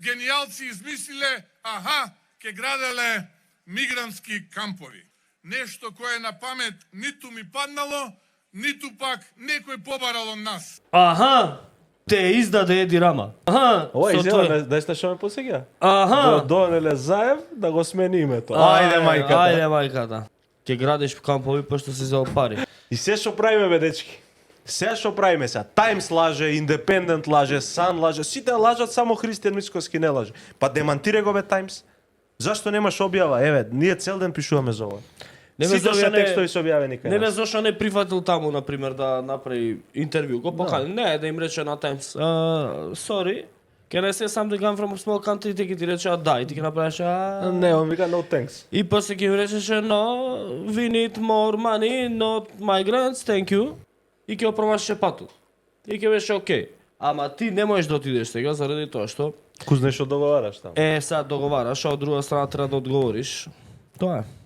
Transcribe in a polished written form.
генијалци измислиле, ке граделе мигрантски кампови. Нешто кое на памет ниту ми паднало, ниту пак некој побарал од нас. Те издаде Еди Рама. Ова изјава да слушаме посега. Донеле Заев да го смени името. Ајде мајката. Ќе градиш кампови пошто се зел пари. И се што правиме бе дечки. Се што правиме се. Таймс лаже, Индепендент лаже, Сан лаже, сите лажат, само Христијан Мицкоски не лаже. Па демантире го бе Таймс. Зашто немаш објава? Еве, ние цел ден пишуваме за ова. Сите се текстови се објавени кај нас. Не ме зошто не прифатил таму, например, да направи интервју. Го покани. Не, да им рече на Таймс. Sorry, can I say something come from a small country? И ти рече, да, и ти ќе направиш, Не, он вика, no thanks. И после ќе им речеше, no, we need more money, not migrants, thank you. И ќе опромашеше патот. И ќе беше окей. Ама ти не можеш да отидеш сега, заради тоа што... Кузнеш што договараш таму. Сад договараш, а од друга страна треба да одговориш. Тоа е.